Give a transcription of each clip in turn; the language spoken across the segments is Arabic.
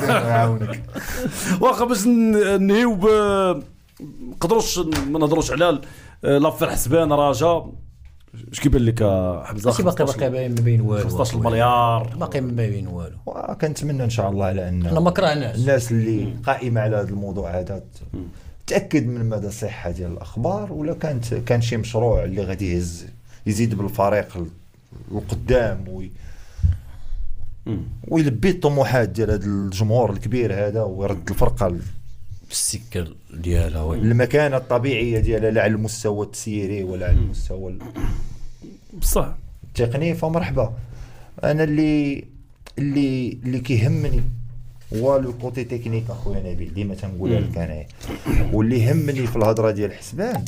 يعاونك. واخا باش نهيو نقدروش ما نهضروش على لافير حسبان رجا. اش كيبان لك حمزه؟ ماشي باقي ما بين والو، 15 مليار باقي ما بين والو. وكنتمنى ان شاء الله على ان انا ما كرهناش الناس اللي قائمه على هذا الموضوع هذا تاكد من مدى الصحه ديال الاخبار، ولا كان شي مشروع اللي غادي يزيد بالفريق القدام ويلبي الطموحات ديال هذا الجمهور الكبير هذا، ويرد الفرقه السكه ديالها المكانه الطبيعيه ديالها، لا على المستوى التسييري ولا على المستوى بصح التقني. فمرحبا. انا اللي كيهمني هو لو كوتي تكنيك اخويا نبيل، ديما تنقولها لك انايا. واللي يهمني في الهضره ديال حسبان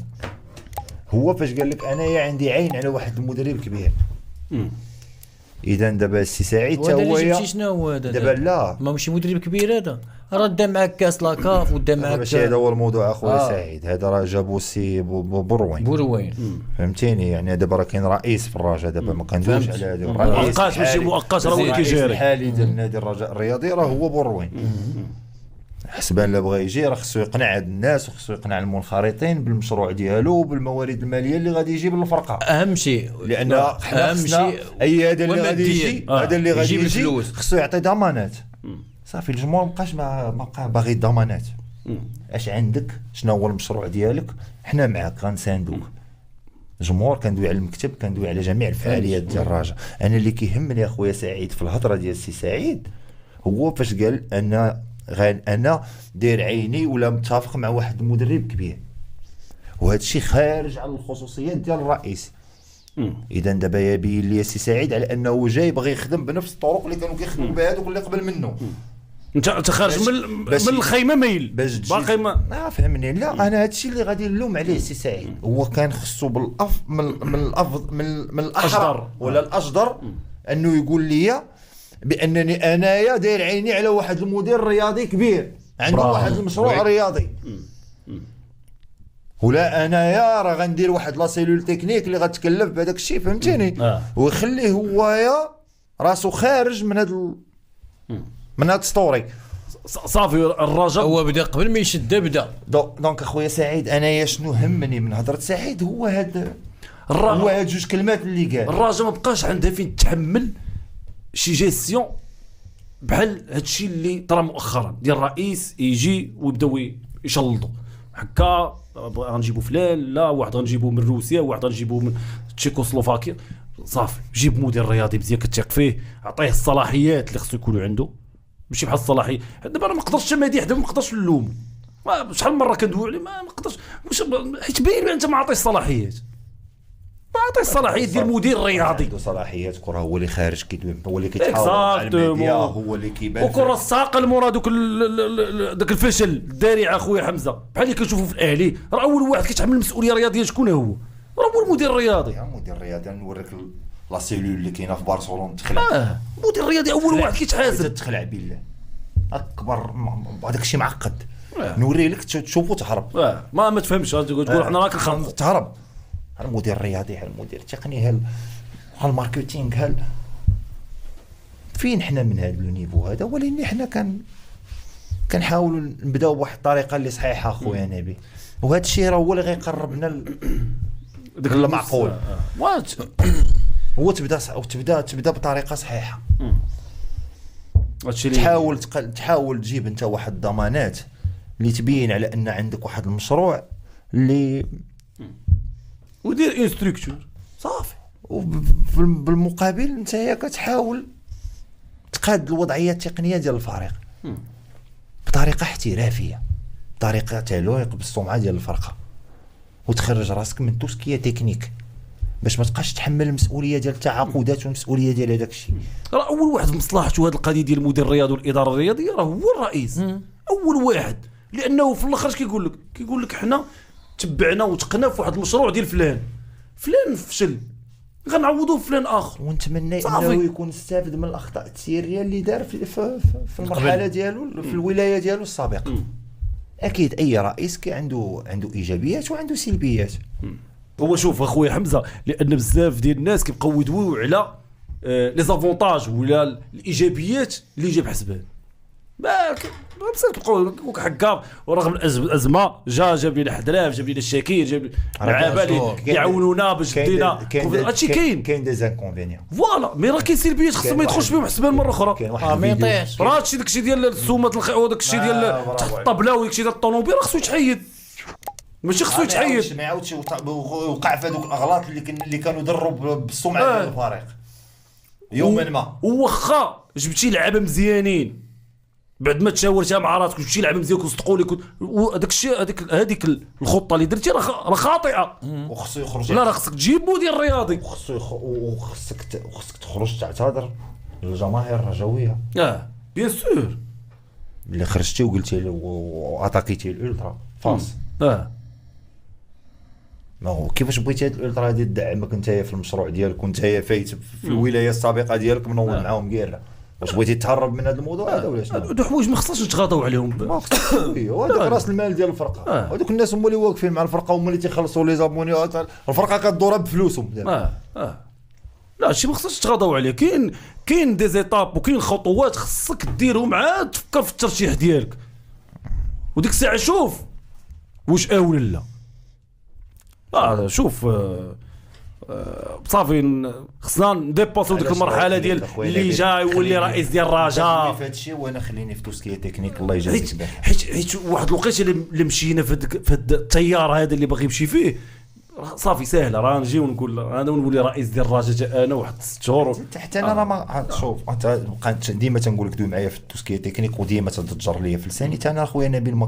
هو فاش قال لك انايا عندي عين على واحد المدرب كبير. اذا دابا السي سعيد تا هو شنو هو دابا لا ماشي مدرب كبير هذا، راه دا معاك كاس لاكاف ودا معاك ماشي هذا هو الموضوع اخويا سعيد. هذا راه جابوا سي بوروين فهمتيني. يعني دابا راه كاين رئيس في الرجاء، دابا ما كندويش على هذا الرئيس مؤقت ماشي مؤقت، راه هو اللي كيجيري الحالي ديال نادي الرجاء الرياضي راه هو بوروين. حسبان لا بغى يجي راه خصو يقنع هاد الناس وخصو يقنع المنخرطين بالمشروع ديالو وبالموارد الماليه اللي غادي يجيب للفرقه. اهم شيء لان اهم شيء اي هذا اللي غادي يجي، هذا اللي غادي يجي خصو يعطي ضمانات. صافي الجمهور مابقاش باغي ضمانات. اش عندك؟ شنو هو المشروع ديالك؟ حنا معاك غنساندوك. الجمهور كندوي على المكتب، كندوي على جميع الفعاليات ديال الرجاء. انا اللي كيهمني يا خويا سعيد في الهضره ديال السي سعيد هو فاش قال انا داير عيني ولا متفق مع واحد المدرب كبير، وهذا الشيء خارج على الخصوصيات ديال الرئيس. اذا دابا يبين لي السي سعيد على انه جاي باغي يخدم بنفس الطرق اللي كانوا كيخدموا بها هذوك اللي قبل منه. انت خارج من الخيمه ميل باقي ما فهمني. لا انا هذا الشيء اللي غادي نلوم عليه السي سعيد. هو كان خصو من الاحرى ولا الاجدر انه يقول لي بانني انايا داير عيني على واحد المدير رياضي كبير عنده واحد المشروع رياضي، ولا انايا راه غندير واحد لا سيلول تكنيك اللي غتكلف بهذاك الشيء فهمتيني. ويخليه هو راسو خارج من هذا السطوري. صافي الرجاء هو بدا قبل ما يشد بدا. دونك اخويا سعيد انايا شنو همني من هضره سعيد هو هاد جوج كلمات اللي قال. الرجاء ما بقاش عندها فين تحمل شي جيستيون بحال هادشي اللي طرا مؤخرا ديال الرئيس يجي ويبداو يشلطوا هكا. غنجيبوا فلان، لا واحد غنجيبوا من روسيا، واحد غنجيبوا من تشيكوسلوفاكيا. صافي جيب مدير رياضي مزيان كتثق فيه، عطيه الصلاحيات اللي خصو يكونوا عنده، ماشي بحال الصلاحيه. دابا انا ما نقدرش مديح، دابا ما نقدرش نلوم. شحال من مره كندويو عليه ما نقدرش، حيت باين انت ما عطيش الصلاحيات. ما عطيه الصلاحيات ديال مدير رياضي. عنده صلاحيات كره، هو اللي خارج كيدوي، هو اللي كيتحاور على الميديا، هو اللي كيبان. وكره الساق المورا داك الفشل الداري اخويا حمزه بحال اللي كنشوفوا في الاهلي. راه اول واحد كيتحمل المسؤوليه الرياضيه شكون هو؟ راه هو المدير الرياضي. المدير الرياضي نوريك لا سيلول اللي كاينه في برشلونه تخلع. المدير الرياضي اول واحد كيتحاسب. تخلع بالله اكبر هذاك الشيء معقد. نوري لك تشوفوا تهرب. ما تفهمش تقول احنا راه كنخاف تهرب. المدير الرياضي، المدير التقني، الماركتينغ، فين حنا من هذا النيفو هذا؟ ولكن حنا كنحاولوا نبداو بواحد الطريقه اللي صحيحه اخويا نبي، وهذا الشيء راه هو اللي غيقربنا داك المعقول. هو تبدا بطريقه صحيحه. تحاول تجيب انت واحد الضمانات اللي تبين على ان عندك واحد المشروع اللي ودير انستركتور صافي. وبالمقابل انت كتحاول تقاد الوضعيه التقنيه ديال الفريق بطريقه احترافيه، بطريقه تليق بالسمعه ديال الفرقه، وتخرج راسك من توسكيه تكنيك باش ما تبقاش تحمل المسؤوليه ديال التعاقدات والمسؤوليه ديال هذاك الشيء. راه اول واحد في مصلحته هذه القضيه ديال المدير الرياضي والاداره الرياضيه راه هو الرئيس. اول واحد، لانه في الاخر كيقول لك حنا تبعنا وتقنا في واحد المشروع ديال فلان فشل، غنعوضوه فلان اخر. ونتمنى انه يكون استافد من الاخطاء التسييريه اللي دار في المرحله ديالو في الولايه ديالو السابقه. اكيد اي رئيس عنده ايجابيات وعنده سلبيات. هو شوف اخويا حمزه، لان بزاف ديال الناس كيبقاو يدويو على لي زافونتاج ولا الايجابيات اللي جاب حسبان. بصح تبقاو هكا. ورغم الازمه جاب لنا حدراف، جاب لنا الشاكير، جاب لعابه اللي يعاونونا باش دينا هادشي. كاين دي زانكونفينيون فوالا، مي راه كاين سلبيات خصهم ما يدخلش فيهم حسبان مره اخرى. ما يطيحش. راه هادشي داكشي ديال السومات وداكشي ديال تحت الطبله وداكشي ديال الطوموبيل خصو يتحيد، ماشي خصو يتحيد. ما يعاودش وقع في هذوك الاغلاط اللي كانوا يضروا بالسمعه ديال الفريق يوما ما. وواخا جبتي لعابه مزيانين بعد ما تشاورتها مع راسك وجبتي لعابه مزيان وصدقوا لك، وداك الشيء هذيك الخطه اللي درتي راه خاطئه، وخصو يخرج. لا راه خصك تجيب مدير رياضي، وخصك تخرج تعتذر للجماهير الرجويه. بيان سور اللي خرجتي وقلتي له واتاكيتي الالترا فاس. ما هو كيفاش بغيتي هاد الالترا هادي تدعمك نتايا في المشروع ديالك ونتايا فايت في الولايه السابقه ديالك منوض معاهم كيرا؟ واش بغيتي تهرب من هذا الموضوع هذا ولا شنو؟ هادو حوايج ما خصناش نتغاضاو عليهم. وهذاك راس المال ديال الفرقه، هذوك الناس هما اللي واقفين مع الفرقه، هما اللي تيخلصوا لي زابونيات، الفرقه كدورها بفلوسهم. لا شي ما خصناش تغاضوا عليه. كاين دي زيتاب وكاين خطوات خصك ديرهم عاد تفكر في الترشيح ديالك، وديك الساعه شوف واش اولى لا. شوف صافي خصنا نديباسيو ديك المرحله ديال اللي جاي يولي رئيس ديال الرجاء في هادشي. وانا خليني في توسكي تكنيك الله يجازيك بخير، حيت واحد الوقيته اللي مشينا في التيار هذا اللي باغي يمشي فيه صافي سهله. راه نجي ونقول انا ونولي رئيس ديال الرجاء انا واحد 6 شهور حتى انا راه ما شوف. انت بقيت ديما تنقول لك دوي معايا في التوسكيه تكنيك وديما تتجر ليا في لساني. انا اخويا نبيل ما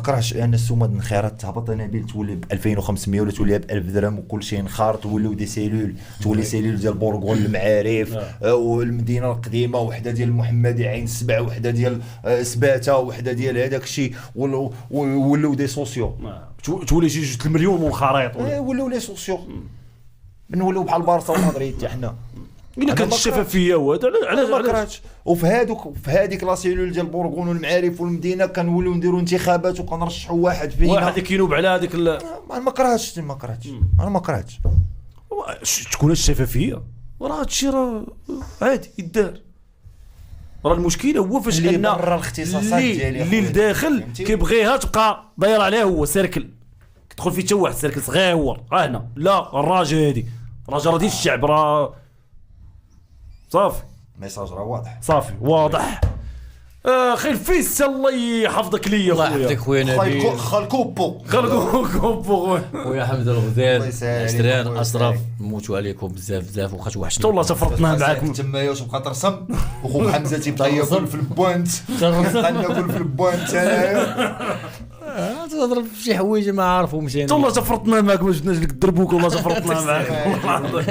كرهتش انا السومه د الخيرات تهبط. نبيل تولي ب 2500 ولا تولي ب 1000 درهم وكل شيء نخار، توليو دي سيلول، تولي سيلول ديال بورغون المعارف والمدينه القديمه، وحده ديال المحمدي عين السبع، وحده ديال سباته، وحده ديال هذاك الشيء، ولاو دي سوسيو، تولي شي 2 مليون منخرط، ولاو لي سوسيو نوليو بحال بارسا ومدريد حتى حنا. الا كانت الشفافيه وهذا علاش. وفي هذيك لا سيلول ديال بورغون والمعارف والمدينه كنوليو نديروا انتخابات وكنرشحوا واحد فينا، واحد كينوب على هذيك انا ما كرهتش تكون الشفافيه. وراه هادشي راه عادي يدار. راه المشكله هو فاش ان اللي لداخل كيبغيها تبقى داير عليه هو سيركل، تدخل فيه حتى واحد سيركل صغيور. هنا لا الراجل هادي راجل ديال الشعب، راه صافي ميساج راه واضح، صافي واضح. خير فيس الله يحفظك ليا خويا. الله يحفظك خويا نبيل. خالكوبو خويا حمد الغزال عشرين اشرف. نموتوا عليكم بزاف وخاطر واحد والله تفرطنا معاكم تمايا واش بقى ترسم. وخو حمزه تيبقى ياكل في البوانت، بقى ناكل في البوانت تضرب في شي حوايج ما عارفهمش. والله تفرطنا معاكم، ما جبناش لك الدربوك، والله تفرطنا معاكم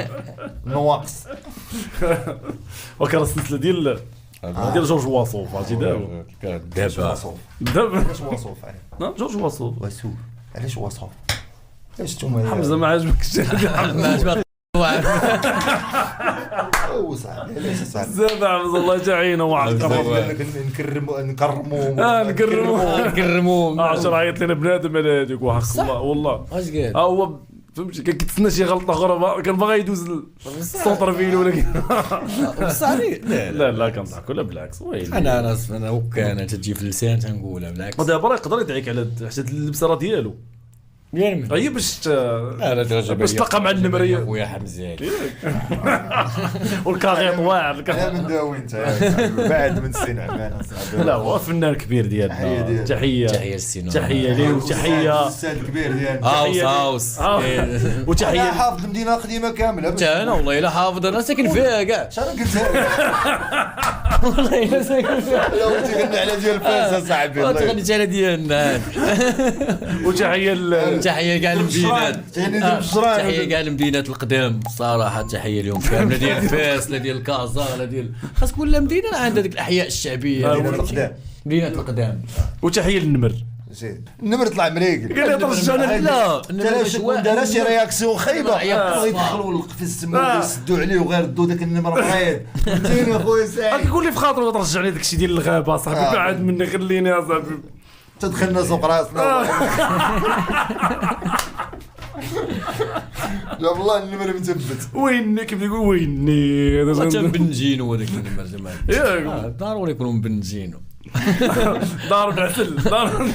نواقص. وكان السلسله ديال جورج واصوف عرفتي دابا علاش واصوف جورج واصوف واسوف. علاش واصوف؟ علاش نتوما حمزه ما عجبكش؟ ما عجبك صعب. علاش صعب بزاف حمزه الله يجعينا وعقرب نكرمو 10 عيط لنا بنادم على هذيك وحق الله والله اش قال هو فهمتي كيتسنى شي غلطه اخرى، كان باغي يدوز السونتر فيل ولكن بصح لا كنضحك ولا بالعكس. انا وكان تجي في اللسان تنقولها بالعكس. دابا راه يقدر يدعيك على حتى اللبسه راه ديالو هي باش تلقى مع النمريه ويا حمزه والكاغيط واعر. انا من داوي انت بعد من السن عمانا. لا هو فنان كبير ديالنا. تحيه للسينما، تحيه ليه وتحيه الاستاذ الكبير ديالنا هاوس وتحيه حافظ المدينه القديمه كامله. انا والله الا حافظ، انا ساكن فيها كاع. شنو قلت والله الا ساكن فيها. لو تغني على ديال فاس صاحبي والله تغنيت على ديالنا. تحيه كاع المدينات، تحيه كاع المدينات القدام صراحه. تحيه لهم كامله ديال فاس لا ديال كازا لا ديال خاص كل مدينه عندها ديك الاحياء الشعبيه مدينه القدام. وتحيه للنمر. النمر طلع مريقل قال لي ترجعنا. لا دار شي رياكسيون خايبه يدخلوا القفز تما يسدوا عليه وغير ردوا داك النمر مريض. فهمتيني اخويا سعيد كيقول لي في خاطرو ترجعني داكشي ديال الغابه صاحبي. قاعد مني خليني يا صاحبي تدخلنا سوق راسنا. لا والله النمر مثبت. ويني كيف يقول ويني هذا بنجينو هذاك النمر زعما ضروري يكونوا بنجينو. دار بالعسل دار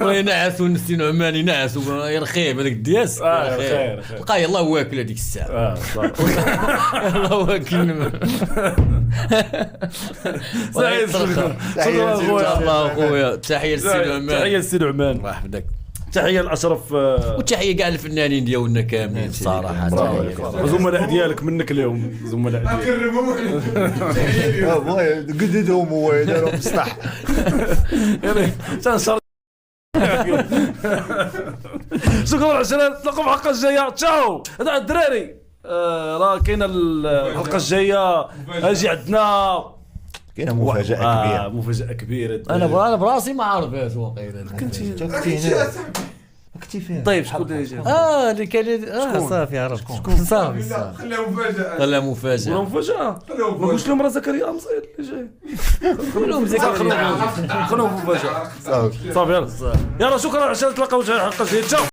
وينعس ونسي نعمان ينعس ويرخيب هذاك الدياس خير لقى يلاه واكل هذيك الساعه يلاه واكل سعيد شكرا الله خويا تحيه للسي نعمان تحيه للسي نعمان مرحبا بك تحيه لاشرف وتحيه كاع الفنانين ديالنا كاملين الصراحه زملاء ديالك منك اليوم زملاء ديالك قددهم هو داروا مصلح يعني تنشر شكرا عشان نتلاقوا في الحلقه الجايه تشاو هذا الدراري راه كاينه الحلقه الجايه اجي عندنا كاينه مفاجاه كبيره مفاجاه كبيره انا براسي ما عارفاش واقيلا كنتي فيها طيب شكون اللي جا اللي كان صافي عرفت شكون صافي خليها مفاجاه ولا مفاجاه ما قلتش لهم راه زكريا مصير اللي جاي خلوهم زكريا خلوهم مفاجاه صافي يلا شكرا عشان تلاقاو في الحلقه الجايه.